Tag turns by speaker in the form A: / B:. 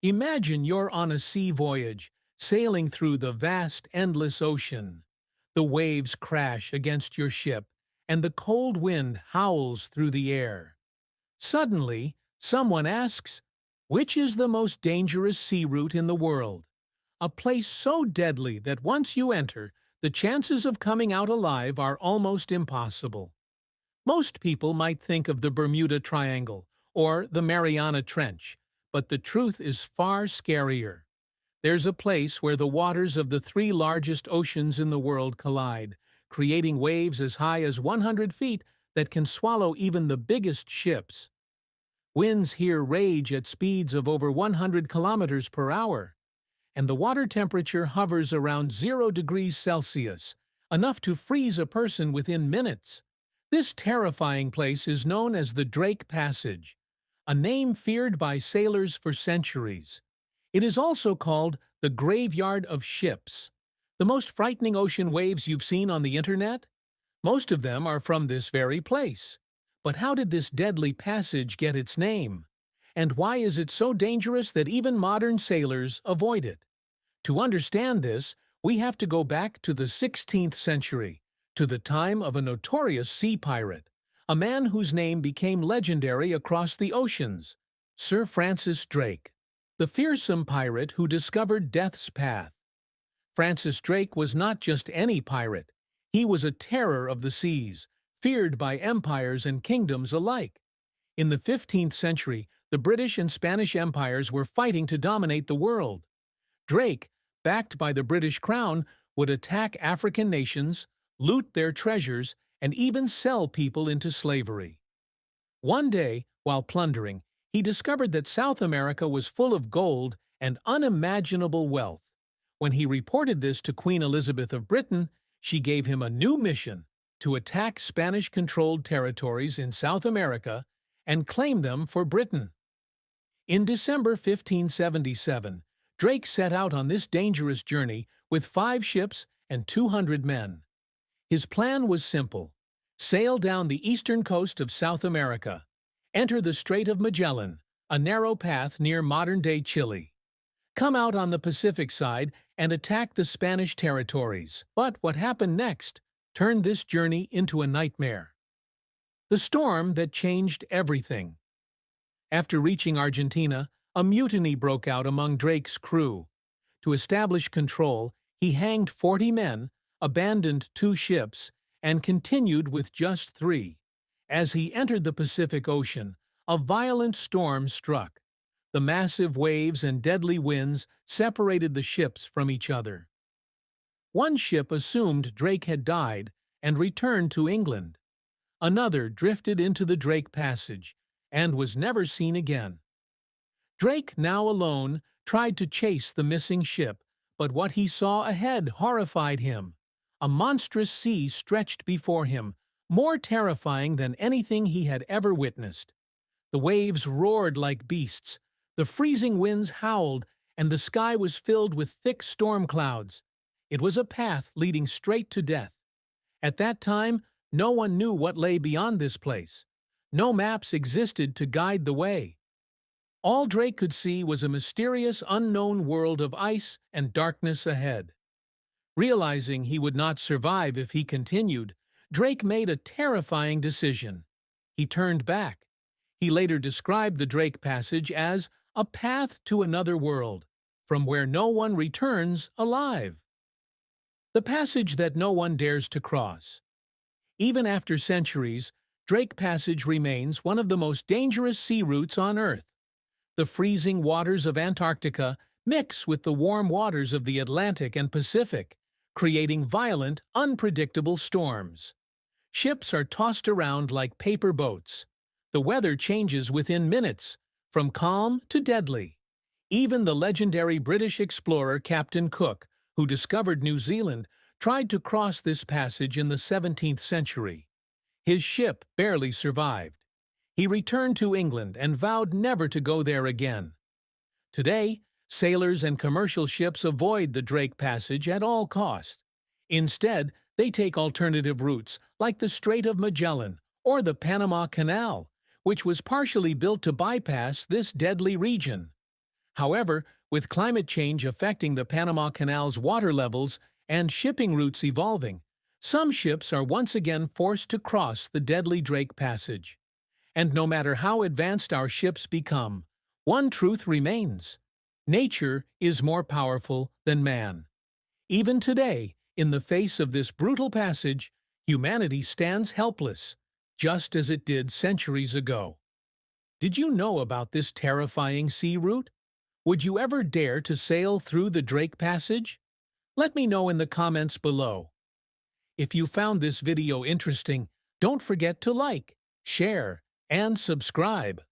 A: Imagine you're on a sea voyage, sailing through the vast, endless ocean. The waves crash against your ship, and the cold wind howls through the air. Suddenly, someone asks, which is the most dangerous sea route in the world? A place so deadly that once you enter, the chances of coming out alive are almost impossible. Most people might think of the Bermuda Triangle or the Mariana Trench, but the truth is far scarier. There's a place where the waters of the three largest oceans in the world collide, creating waves as high as 100 feet that can swallow even the biggest ships. Winds here rage at speeds of over 100 kilometers per hour, and the water temperature hovers around 0 degrees Celsius, enough to freeze a person within minutes. This terrifying place is known as the Drake Passage, a name feared by sailors for centuries. It is also called the Graveyard of Ships. The most frightening ocean waves you've seen on the internet? Most of them are from this very place. But how did this deadly passage get its name? And why is it so dangerous that even modern sailors avoid it? To understand this, we have to go back to the 16th century, to the time of a notorious sea pirate, a man whose name became legendary across the oceans, Sir Francis Drake, the fearsome pirate who discovered death's path. Francis Drake was not just any pirate. He was a terror of the seas, feared by empires and kingdoms alike. In the 15th century, the British and Spanish empires were fighting to dominate the world. Drake, backed by the British crown, would attack African nations, loot their treasures, and even sell people into slavery. One day, while plundering, he discovered that South America was full of gold and unimaginable wealth. When he reported this to Queen Elizabeth of Britain, she gave him a new mission: to attack Spanish-controlled territories in South America and claim them for Britain. In December 1577, Drake set out on this dangerous journey with 5 ships and 200 men. His plan was simple: sail down the eastern coast of South America, enter the Strait of Magellan, a narrow path near modern-day Chile, come out on the Pacific side and attack the Spanish territories. But what happened next turned this journey into a nightmare. The storm that changed everything. After reaching Argentina, a mutiny broke out among Drake's crew. To establish control, he hanged 40 men, abandoned 2 ships, and continued with just 3. As he entered the Pacific Ocean, a violent storm struck. The massive waves and deadly winds separated the ships from each other. One ship assumed Drake had died and returned to England. Another drifted into the Drake Passage and was never seen again. Drake, now alone, tried to chase the missing ship, but what he saw ahead horrified him. A monstrous sea stretched before him, more terrifying than anything he had ever witnessed. The waves roared like beasts, the freezing winds howled, and the sky was filled with thick storm clouds. It was a path leading straight to death. At that time, no one knew what lay beyond this place. No maps existed to guide the way. All Drake could see was a mysterious, unknown world of ice and darkness ahead. Realizing he would not survive if he continued, Drake made a terrifying decision. He turned back. He later described the Drake Passage as a path to another world, from where no one returns alive. The passage that no one dares to cross. Even after centuries, Drake Passage remains one of the most dangerous sea routes on Earth. The freezing waters of Antarctica mix with the warm waters of the Atlantic and Pacific, creating violent, unpredictable storms. Ships are tossed around like paper boats. The weather changes within minutes, from calm to deadly. Even the legendary British explorer Captain Cook, who discovered New Zealand, tried to cross this passage in the 17th century. His ship barely survived. He returned to England and vowed never to go there again. Today, sailors and commercial ships avoid the Drake Passage at all costs. Instead, they take alternative routes like the Strait of Magellan or the Panama Canal, which was partially built to bypass this deadly region. However, with climate change affecting the Panama Canal's water levels and shipping routes evolving, some ships are once again forced to cross the deadly Drake Passage. And no matter how advanced our ships become, one truth remains: nature is more powerful than man. Even today, in the face of this brutal passage, humanity stands helpless, just as it did centuries ago. Did you know about this terrifying sea route? Would you ever dare to sail through the Drake Passage? Let me know in the comments below. If you found this video interesting, don't forget to like, share, and subscribe.